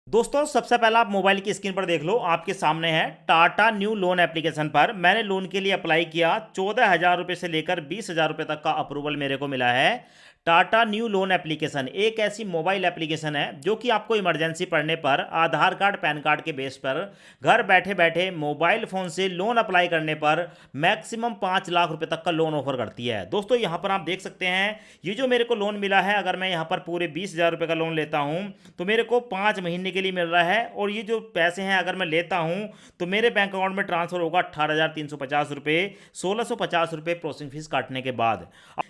दोस्तों सबसे पहला आप मोबाइल की स्क्रीन पर देख लो, आपके सामने है टाटा न्यू लोन एप्लीकेशन पर मैंने लोन के लिए अप्लाई किया। 14,000 रुपये से लेकर 20,000 रुपये तक का अप्रूवल मेरे को मिला है। टाटा न्यू लोन एप्लीकेशन एक ऐसी मोबाइल एप्लीकेशन है जो कि आपको इमरजेंसी पड़ने पर आधार कार्ड पैन कार्ड के बेस पर घर बैठे बैठे मोबाइल फ़ोन से लोन अप्लाई करने पर मैक्सिमम 5 लाख रुपए तक का लोन ऑफर करती है। दोस्तों यहाँ पर आप देख सकते हैं ये जो मेरे को लोन मिला है, अगर मैं यहाँ पर पूरे 20,000 रुपये का लोन लेता हूँ तो मेरे को 5 महीने के लिए मिल रहा है। और ये जो पैसे हैं अगर मैं लेता हूँ तो मेरे बैंक अकाउंट में ट्रांसफर होगा 18,350 रुपये, 1,650 रुपये प्रोसेसिंग फीस काटने के बाद।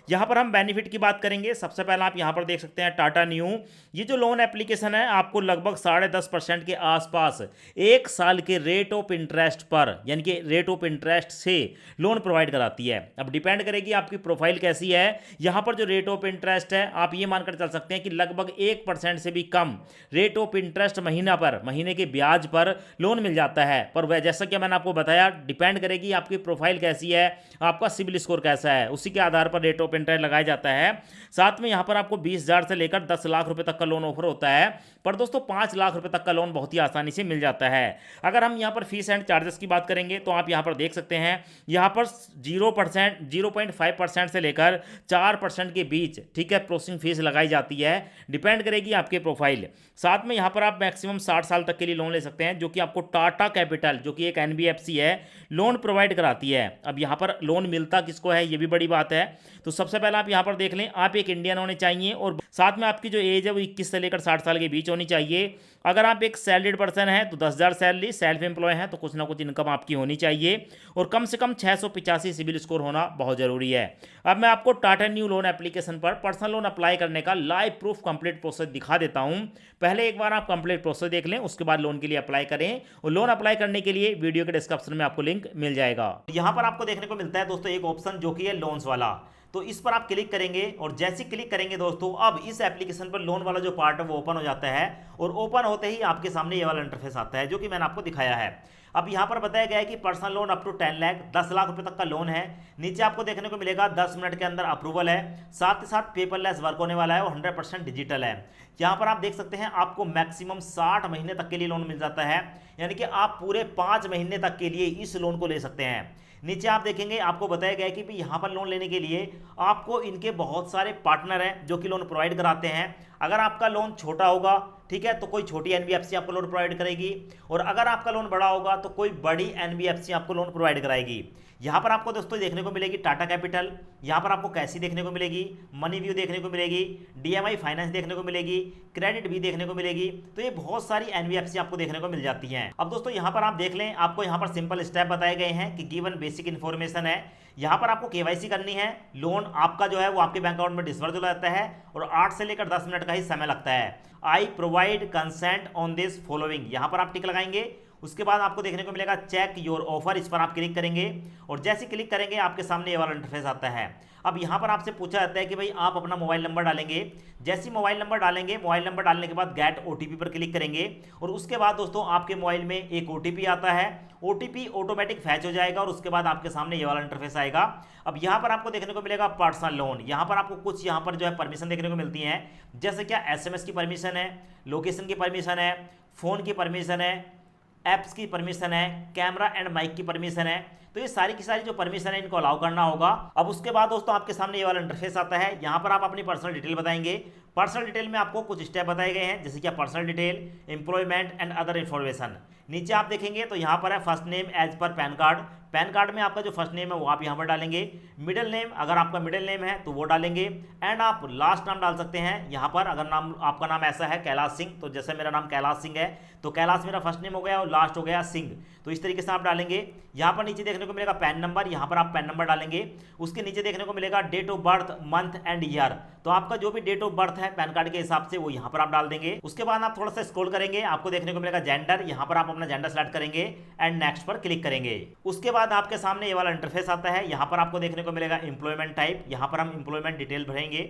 यहाँ पर हम बेनिफिट की बात करेंगे। सबसे पहला आप यहाँ पर देख सकते हैं टाटा न्यू, ये जो लोन एप्लीकेशन है आपको लगभग 10.5% के आसपास 1 साल के रेट ऑफ इंटरेस्ट पर, यानी कि रेट ऑफ इंटरेस्ट से लोन प्रोवाइड कराती है। अब डिपेंड करेगी आपकी प्रोफाइल कैसी है। यहाँ पर जो रेट ऑफ इंटरेस्ट है आप ये मानकर चल सकते हैं कि लगभग 1% से भी कम रेट ऑफ इंटरेस्ट महीने के ब्याज पर लोन मिल जाता है। पर वह जैसा कि मैंने आपको बताया डिपेंड करेगी आपकी प्रोफाइल कैसी है, आपका सिबिल स्कोर कैसा है, उसी के आधार पर रेट ऑफ इंटरेस्ट लगाया जाता है। साथ में यहाँ पर आपको 20,000 से लेकर 10 लाख रुपए तक का लोन ऑफर होता है। पर दोस्तों 5 लाख रुपए तक का लोन बहुत ही आसानी से मिल जाता है। अगर हम यहाँ पर फीस एंड चार्जेस की बात करेंगे तो आप यहाँ पर देख सकते हैं यहाँ पर 0.5% से लेकर 4% के बीच, ठीक है, प्रोसेसिंग फीस लगाई जाती है। डिपेंड करेगी आपके प्रोफाइल। साथ में यहाँ पर आप मैक्सिमम 60 साल तक के लिए लोन ले सकते हैं, जो कि आपको टाटा कैपिटल, जो कि एक एनबीएफसी है, लोन प्रोवाइड कराती है। अब यहाँ पर लोन मिलता किसको है ये भी बड़ी बात है। तो सबसे पहले आप यहाँ पर देख लें, आप एक इंडियन होने चाहिए और साथ में आपकी जो एज है वो 21 से लेकर 60 साल के बीच होनी चाहिए। अगर आप एक सैलरीड पर्सन है तो 10,000 सैलरी, सेल्फ एम्प्लॉय है तो कुछ ना कुछ इनकम आपकी होनी चाहिए और कम से कम 685 सिबिल स्कोर होना बहुत ज़रूरी है। अब मैं आपको टाटा न्यू लोन एप्लीकेशन पर पर्सनल लोन अप्लाई करने का लाइव प्रूफ कंप्लीट प्रोसेस दिखा देता हूं। पहले एक बार आप कंप्लीट प्रोसेस देख लें, उसके बाद लोन के लिए अप्लाई करें। और लोन अप्लाई करने के लिए वीडियो के डिस्क्रिप्शन में आपको लिंक मिल जाएगा। यहाँ पर आपको देखने को मिलता है दोस्तों एक ऑप्शन जो कि है लोन्स वाला। तो इस पर आप क्लिक करेंगे और जैसे क्लिक करेंगे दोस्तों अब इस एप्लीकेशन पर लोन वाला जो पार्ट है वो ओपन हो जाता है। और ओपन होते ही आपके सामने ये वाला इंटरफेस आता है जो कि मैंने आपको दिखाया है। अब यहाँ पर बताया गया है कि personal loan up to 10 lakh, 10 lakh रुपए तक का लोन है। नीचे आपको देखने को मिलेगा 10 मिनट के अंदर अप्रूवल है, साथ ही साथ पेपरलेस वर्क होने वाला है और 100% डिजिटल है। यहाँ पर आप देख सकते हैं आपको मैक्सिमम 60 महीने तक के लिए लोन मिल जाता है, यानी कि आप पूरे 5 महीने तक के लिए इस लोन को ले सकते हैं। नीचे आप देखेंगे आपको बताया गया है कि यहाँ पर लोन लेने के लिए आपको इनके बहुत सारे पार्टनर हैं जो कि लोन प्रोवाइड कराते हैं। अगर आपका लोन छोटा होगा, ठीक है, तो कोई छोटी एनबीएफसी आपको लोन प्रोवाइड करेगी और अगर आपका लोन बड़ा होगा तो कोई बड़ी एनबीएफसी आपको लोन प्रोवाइड कराएगी। यहाँ पर आपको दोस्तों देखने को मिलेगी टाटा कैपिटल, यहाँ पर आपको कैसी देखने को मिलेगी, मनी व्यू देखने को मिलेगी, डीएमआई फाइनेंस देखने को मिलेगी, क्रेडिट भी देखने को मिलेगी। तो ये बहुत सारी एनबीएफसी आपको देखने को मिल जाती हैं। अब दोस्तों यहाँ पर आप देख लें, आपको यहाँ पर सिंपल स्टेप बताए गए हैं कि गिवन बेसिक इन्फॉर्मेशन है। यहाँ पर आपको केवाईसी करनी है। लोन आपका जो है वो आपके बैंक अकाउंट में डिस्बर्स हो जाता है और 8 से लेकर 10 मिनट का ही समय लगता है। I provide consent on this following, यहाँ पर आप टिक लगाएंगे। उसके बाद आपको देखने को मिलेगा चेक योर ऑफर, इस पर आप क्लिक करेंगे और जैसे क्लिक करेंगे आपके सामने ये वाला इंटरफेस आता है। अब यहाँ पर आपसे पूछा जाता है कि भाई आप अपना मोबाइल नंबर डालेंगे। जैसे मोबाइल नंबर डालेंगे, मोबाइल नंबर डालने के बाद गेट ओटीपी पर क्लिक करेंगे और उसके बाद दोस्तों आपके मोबाइल में एक ओटीपी आता है। ओटीपी ऑटोमेटिक फैच हो जाएगा और उसके बाद आपके सामने ये वाला इंटरफेस आएगा। अब यहाँ पर आपको देखने को मिलेगा पर्सनल लोन। यहाँ पर आपको कुछ यहाँ पर जो है परमिशन देखने को मिलती है, जैसे क्या एसएमएस की परमिशन है, लोकेशन की परमिशन है, फ़ोन की परमिशन है, ऐप्स की परमिशन है, कैमरा एंड माइक की परमिशन है। तो ये सारी की सारी जो परमिशन है इनको अलाउ करना होगा। अब उसके बाद दोस्तों आपके सामने ये वाला इंटरफेस आता है। यहाँ पर आप अपनी पर्सनल डिटेल बताएंगे। पर्सनल डिटेल में आपको कुछ स्टेप बताए गए हैं, जैसे कि personal detail, employment and other information. नीचे आप देखेंगे तो यहाँ पर है first name as per PAN card. PAN card में आपका जो फर्स्ट नेम है वो आप यहाँ पर डालेंगे। मिडिल नेम, अगर आपका मिडिल नेम है तो वो डालेंगे। एंड आप लास्ट नाम डाल सकते हैं यहाँ पर। अगर नाम आपका नाम ऐसा है कैलाश सिंह, तो जैसे मेरा नाम कैलाश सिंह है तो कैलाश मेरा फर्स्ट नेम हो गया और लास्ट हो गया सिंह, तो इस तरीके से आप डालेंगे। यहाँ पर नीचे देखने को मिलेगा पैन नंबर, यहाँ पर आप पैन नंबर डालेंगे। उसके नीचे देखने को मिलेगा date of birth, month and year, तो आपका जो भी डेट ऑफ बर्थ है पैन कार्ड के हिसाब से वो यहाँ पर आप डाल देंगे। उसके बाद आप थोड़ा सा स्क्रॉल करेंगे, आपको देखने को मिलेगा जेंडर, यहाँ पर आप अपना जेंडर सेलेक्ट करेंगे एंड नेक्स्ट पर क्लिक करेंगे। उसके बाद आपके सामने ये वाला इंटरफेस आता है। यहाँ पर आपको देखने को मिलेगा एम्प्लॉयमेंट टाइप, यहाँ पर हम एम्प्लॉयमेंट डिटेल भरेंगे।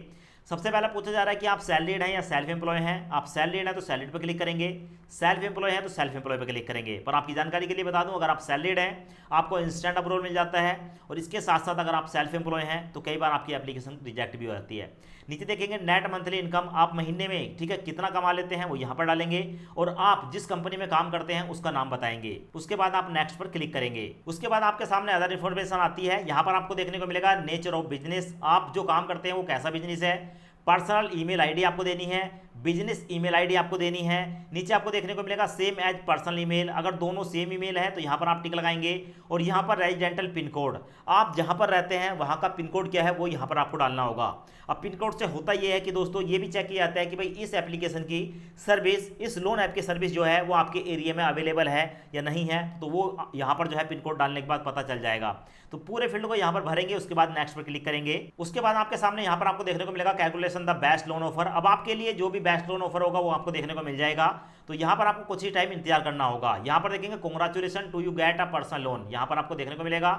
सबसे पहले पूछा जा रहा है कि आप सैलरीड हैं या सेल्फ एम्प्लॉय हैं। आप सैलरीड हैं तो सैलरीड पर क्लिक करेंगे, सेल्फ एम्प्लॉय है तो सेल्फ एम्प्लॉय पर क्लिक करेंगे। पर आपकी जानकारी के लिए बता दूं, अगर आप सैलरीड हैं आपको इंस्टेंट अप्रूवल मिल जाता है और इसके साथ साथ अगर आप सेल्फ एम्प्लॉय हैं तो कई बार आपकी एप्लीकेशन रिजेक्ट भी हो जाती है। नीचे देखेंगे नेट मंथली इनकम, आप महीने में ठीक है कितना कमा लेते हैं वो यहाँ पर डालेंगे और आप जिस कंपनी में काम करते हैं उसका नाम बताएंगे। उसके बाद आप नेक्स्ट पर क्लिक करेंगे। उसके बाद आपके सामने अदर इन्फॉर्मेशन आती है। यहाँ पर आपको देखने को मिलेगा नेचर ऑफ बिजनेस, आप जो काम करते हैं वो कैसा बिजनेस है। पर्सनल ईमेल आईडी आपको देनी है, बिजनेस ईमेल आईडी आपको देनी है। नीचे आपको देखने को मिलेगा सेम एज पर्सनल ईमेल, अगर दोनों सेम ईमेल है तो यहाँ पर आप टिक लगाएंगे। और यहाँ पर रेजिडेंटल पिन कोड, आप जहाँ पर रहते हैं वहाँ का पिन कोड क्या है वो यहाँ पर आपको डालना होगा। अब पिन कोड से होता ये है कि दोस्तों ये भी चेक किया जाता है कि भाई इस एप्लीकेशन की सर्विस, इस लोन ऐप की सर्विस जो है वो आपके एरिया में अवेलेबल है या नहीं है, तो वो यहाँ पर जो है पिन कोड डालने के बाद पता चल जाएगा। तो पूरे फील्ड को यहाँ पर भरेंगे, उसके बाद नेक्स्ट पर क्लिक करेंगे। उसके बाद आपके सामने यहाँ पर आपको देखने को मिलेगा calculation the best loan offer. अब आपके लिए जो भी बेस्ट लोन ऑफर होगा वो आपको देखने को मिल जाएगा। तो यहाँ पर आपको कुछ ही टाइम इंतजार करना होगा। यहाँ पर देखेंगे congratulation to you get a personal loan, यहाँ पर आपको देखने को मिलेगा।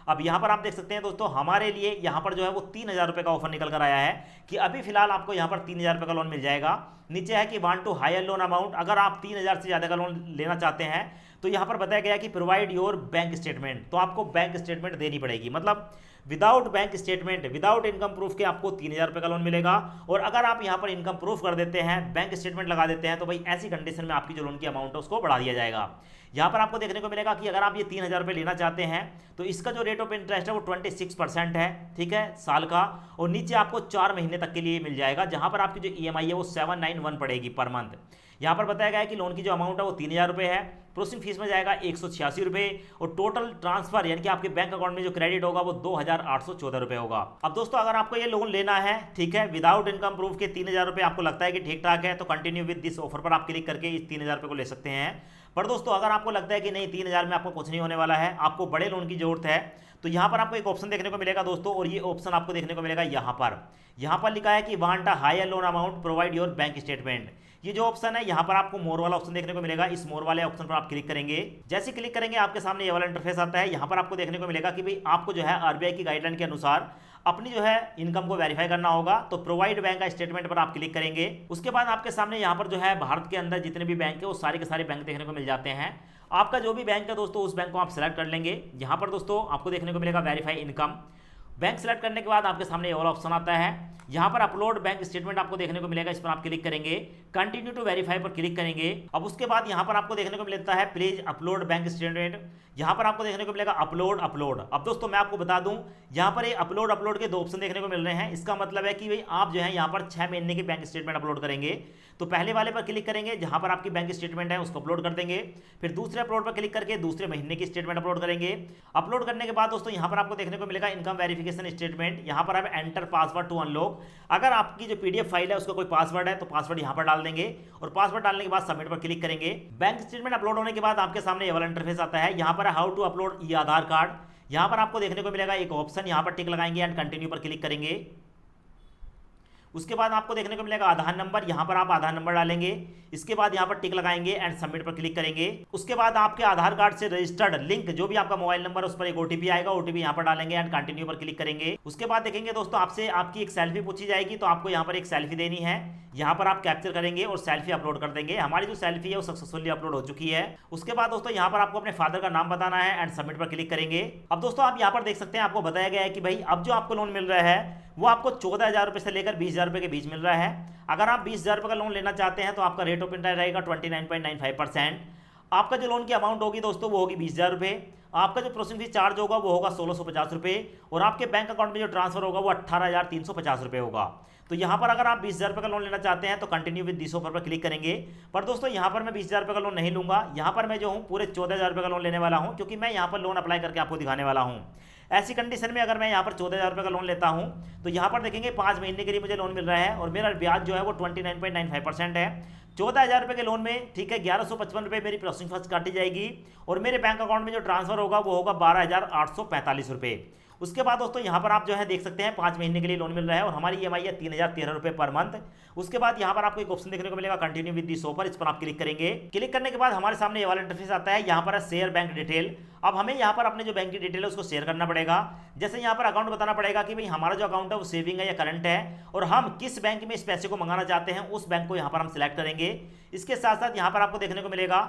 अब यहाँ पर आप देख सकते हैं दोस्तों हमारे लिए यहाँ पर जो है वो 3,000 रुपये का ऑफर निकल कर आया है कि अभी फिलहाल आपको यहाँ पर 3,000 रुपये का लोन मिल जाएगा। नीचे है कि want to higher loan amount, अगर आप 3,000 से ज़्यादा का लोन लेना चाहते हैं तो यहाँ पर बताया गया कि प्रोवाइड योर बैंक स्टेटमेंट, तो आपको बैंक स्टेटमेंट देनी पड़ेगी। मतलब without bank statement, without income proof के आपको 3,000 रुपये का लोन मिलेगा। और अगर आप यहाँ पर इनकम प्रूफ कर देते हैं, बैंक स्टेटमेंट लगा देते हैं, तो भाई ऐसी कंडीशन में आपकी जो लोन की अमाउंट है उसको बढ़ा दिया जाएगा। यहाँ पर आपको देखने को मिलेगा कि अगर आप ये 3,000 रुपये लेना चाहते हैं तो इसका जो रेट ऑफ इंटरेस्ट है वो 26% है, ठीक है, साल का। और नीचे आपको 4 महीने तक के लिए मिल जाएगा, जहाँ पर आपकी जो EMI है वो 791 पड़ेगी पर मंथ। यहाँ पर बताया गया है कि लोन की जो अमाउंट है वो 3,000 रुपये है, प्रोसेसिंग फीस में जाएगा 186 रुपये, और टोटल ट्रांसफर यानी कि आपके बैंक अकाउंट में जो क्रेडिट होगा वो 2,814 रुपये होगा। अब दोस्तों अगर आपको ये लोन लेना है, ठीक है, विदाउट इनकम प्रूफ के 3,000 रुपये आपको लगता है कि ठीक ठाक है, तो कंटिन्यू विद दिस ऑफर पर आप क्लिक करके इस 3,000 रुपये को ले सकते हैं। पर दोस्तों अगर आपको लगता है कि नहीं 3,000 में आपको कुछ नहीं होने वाला है, आपको बड़े लोन की जरूरत है, तो यहाँ पर आपको एक ऑप्शन देखने को मिलेगा दोस्तों, और ये ऑप्शन आपको देखने को मिलेगा यहाँ पर लिखा है कि want a higher loan amount provide your bank statement. ये जो ऑप्शन है यहाँ पर आपको मोर वाला ऑप्शन देखने को मिलेगा, इस मोर वाले ऑप्शन पर आप क्लिक करेंगे। जैसे क्लिक करेंगे आपके सामने ये वाला इंटरफेस आता है। यहाँ पर आपको देखने को मिलेगा कि भाई आपको जो है RBI की गाइडलाइन के अनुसार अपनी जो है इनकम को वेरीफाई करना होगा। तो प्रोवाइड बैंक का स्टेटमेंट पर आप क्लिक करेंगे। उसके बाद आपके सामने यहाँ पर जो है भारत के अंदर जितने भी बैंक है वो सारे के सारे बैंक देखने को मिल जाते हैं। आपका जो भी बैंक है दोस्तों उस बैंक को आप सेलेक्ट कर लेंगे। यहाँ पर दोस्तों आपको देखने को मिलेगा वेरीफाई इनकम। बैंक सेलेक्ट करने के बाद आपके सामने ये वाला ऑप्शन आता है। यहाँ पर अपलोड बैंक स्टेटमेंट आपको देखने को मिलेगा, इस पर आप क्लिक करेंगे। कंटिन्यू टू वेरीफाई पर क्लिक करेंगे। अब उसके बाद यहाँ पर आपको देखने को मिलता है प्लीज अपलोड बैंक स्टेटमेंट। यहाँ पर आपको देखने को मिलेगा अपलोड। अब दोस्तों मैं आपको बता दूं यहाँ पर ये अपलोड के 2 ऑप्शन देखने को मिल रहे हैं। इसका मतलब है कि भाई आप जो है यहाँ पर 6 महीने के बैंक स्टेटमेंट अपलोड करेंगे तो पहले वाले पर क्लिक करेंगे जहाँ पर आपकी बैंक स्टेटमेंट है उसको अपलोड कर देंगे। फिर दूसरे अपलोड पर क्लिक करके दूसरे महीने की स्टेटमेंट अपलोड करेंगे। अपलोड करने के बाद दोस्तों यहाँ पर आपको देखने को मिलेगा इनकम वेरिफिकेशन स्टेटमेंट। यहाँ पर आप एंटर पासवर्ड टू अनलॉक, अगर आपकी जो PDF फाइल है उसका कोई पासवर्ड है तो पासवर्ड यहाँ पर डाल देंगे और पासवर्ड डालने के बाद सबमिट पर क्लिक करेंगे। बैंक स्टेटमेंट अपलोड होने के बाद आपके सामने ये वाला इंटरफेस आता है। यहाँ पर how to upload e Aadhaar card. यहाँ पर आपको देखने को मिलेगा एक ऑप्शन, यहाँ पर टिक लगाएंगे एंड कंटिन्यू पर क्लिक करेंगे। उसके बाद आपको देखने को मिलेगा आधार नंबर, यहाँ पर आप आधार नंबर डालेंगे। इसके बाद यहाँ पर टिक लगाएंगे एंड सबमिट पर क्लिक करेंगे। उसके बाद आपके आधार कार्ड से रजिस्टर्ड लिंक जो भी आपका मोबाइल नंबर है उस पर एक OTP आएगा, OTP यहाँ पर डालेंगे एंड कंटिन्यू पर क्लिक करेंगे। उसके बाद देखेंगे दोस्तों आपसे आपकी एक सेल्फी पूछी जाएगी, तो आपको यहाँ पर एक सेल्फी देनी है। यहाँ पर आप कैप्चर करेंगे और सेल्फी अपलोड कर देंगे। हमारी जो सेल्फी है वो सक्सेसफुली अपलोड हो चुकी है। उसके बाद दोस्तों यहाँ पर आपको अपने फादर का नाम बताना है एंड सबमिट पर क्लिक करेंगे। अब दोस्तों आप यहाँ पर देख सकते हैं आपको बताया गया है कि भाई अब जो आपको लोन मिल रहा है वो आपको 14,000 रुपये से लेकर 20,000 रुपये के बीच मिल रहा है। अगर आप 20,000 रुपये का लोन लेना चाहते हैं तो आपका रेट ऑफ इंटरेस्ट रहेगा 29.95%। आपका जो लोन की अमाउंट होगी दोस्तों वो होगी 20,000 रुपये। आपका जो प्रोसेसिंग फीस चार्ज होगा वो होगा 1,650 रुपये और आपके बैंक अकाउंट में जो ट्रांसफर होगा वो 18,350 रुपये होगा। तो यहाँ पर अगर आप 20,000 रुपये का लोन लेना चाहते हैं तो कंटिन्यू विद दिस ऑफर पर क्लिक करेंगे। पर दोस्तों यहाँ पर मैं 20,000 रुपये का लोन नहीं लूँगा, यहाँ पर मैं जो हूँ पूरे 14,000 रुपये का लोन लेने वाला हूँ, क्योंकि मैं यहाँ पर लोन अप्लाई करके आपको दिखाने वाला हूँ। ऐसी कंडीशन में अगर मैं यहाँ पर 14,000 रुपये का लोन लेता हूँ तो यहाँ पर देखेंगे 5 महीने के लिए मुझे लोन मिल रहा है और मेरा ब्याज जो है वो 29.95% है। 14,000 रुपये के लोन में ठीक है 1,155 रुपये मेरी प्रोसेसिंग फीस काटी जाएगी और मेरे बैंक अकाउंट में जो ट्रांसफर होगा वो होगा 12,845 रुपये। उसके बाद दोस्तों यहाँ पर आप जो है देख सकते हैं 5 महीने के लिए लोन मिल रहा है और हमारी EMI है 3,013 रुपये पर मंथ। उसके बाद यहाँ पर आपको एक ऑप्शन देखने को मिलेगा कंटिन्यू विद दिस ऑफर, इस पर आप क्लिक करेंगे। क्लिक करने के बाद हमारे सामने ये वाला इंटरफेस आता है। यहाँ पर है शेयर बैंक डिटेल। अब हमें यहाँ पर अपने जो बैंक की डिटेल है उसको शेयर करना पड़ेगा। जैसे यहाँ पर अकाउंट बताना पड़ेगा कि भाई हमारा जो अकाउंट है वो सेविंग है या करंट है और हम किस बैंक में इस पैसे को मंगाना चाहते हैं उस बैंक को यहाँ पर हम सिलेक्ट करेंगे। इसके साथ साथ यहाँ पर आपको देखने को मिलेगा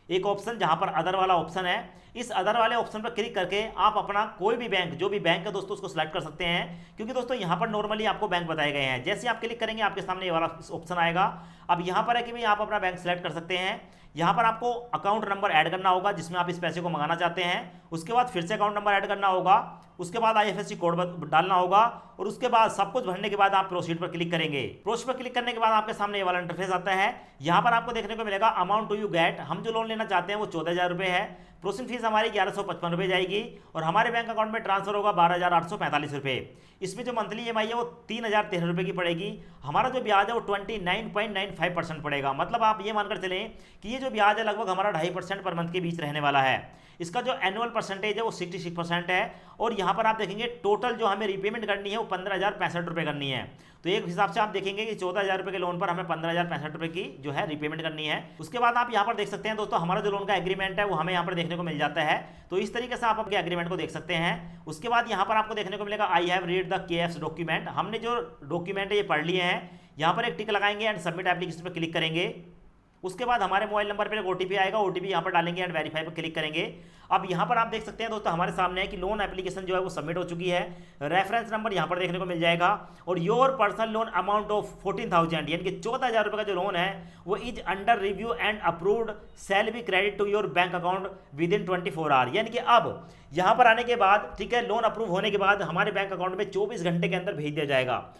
एक ऑप्शन जहां पर अदर वाला ऑप्शन है, इस अदर वाले ऑप्शन पर क्लिक करके आप अपना कोई भी बैंक, जो भी बैंक है दोस्तों, उसको सिलेक्ट कर सकते हैं। क्योंकि दोस्तों यहाँ पर नॉर्मली आपको बैंक बताए गए हैं। जैसे आप क्लिक करेंगे आपके सामने ये वाला ऑप्शन आएगा। अब यहाँ पर है कि भाई आप अपना बैंक सिलेक्ट कर सकते हैं। यहाँ पर आपको अकाउंट नंबर ऐड करना होगा जिसमें आप इस पैसे को मंगाना चाहते हैं। उसके बाद फिर से अकाउंट नंबर ऐड करना होगा। उसके बाद IFSC कोड डालना होगा और उसके बाद सब कुछ भरने के बाद आप प्रोसीड पर क्लिक करेंगे। प्रोसीड पर क्लिक करने के बाद आपके सामने ये वाला इंटरफेस आता है। यहाँ पर आपको देखने को मिलेगा अमाउंट टू यू गेट। हम जो लोन लेना चाहते हैं वो 14,000 रुपये है। प्रोसेसिंग फीस हमारी 1155 रुपये जाएगी और हमारे बैंक अकाउंट में ट्रांसफर होगा 12,845 रुपये। इसमें जो मंथली EMI है वो 3,013 रुपये की पड़ेगी। हमारा जो ब्याज है वो 29.95% पड़ेगा। मतलब आप ये मानकर चलें कि ये जो ब्याज है लगभग हमारा 2.5% पर मंथ के बीच रहने वाला है। इसका जो एनुअल परसेंटेज है वो 66% है। और यहाँ पर आप देखेंगे टोटल जो हमें रीपेमेंट करनी है वो 15,065 रुपये करनी है। तो एक हिसाब से आप देखेंगे कि 14,000 रुपये के लोन पर हमें 15,065 रुपये की जो है रीपेमेंट करनी है। उसके बाद आप यहाँ पर देख सकते हैं दोस्तों, हमारा जो लोन का एग्रीमेंट है वो हमें यहाँ पर देखने को मिल जाता है। तो इस तरीके से आप अपने एग्रीमेंट को देख सकते हैं। उसके बाद यहाँ पर आपको देखने को मिलेगा I have read the KF's document. हमने जो डॉक्यूमेंट है ये पढ़ लिए हैं। यहाँ पर एक टिक लगाएंगे एंड सबमिट एप्लीकेशन पर क्लिक करेंगे। उसके बाद हमारे मोबाइल नंबर पर एक OTP आएगा, OTP यहाँ पर डालेंगे एंड वेरीफाई पर क्लिक करेंगे। अब यहाँ पर आप देख सकते हैं दोस्तों, हमारे सामने है कि लोन एप्लीकेशन जो है वो सबमिट हो चुकी है। रेफरेंस नंबर यहाँ पर देखने को मिल जाएगा और your personal loan amount of 14,000 यानी कि 14,000 रुपये का जो लोन है वो is under review and approved shall be credit to your bank account within 24 hour. यानी कि अब यहाँ पर आने के बाद, ठीक है, लोन अप्रूव होने के बाद हमारे बैंक अकाउंट में 24 घंटे के अंदर भेज दिया जाएगा।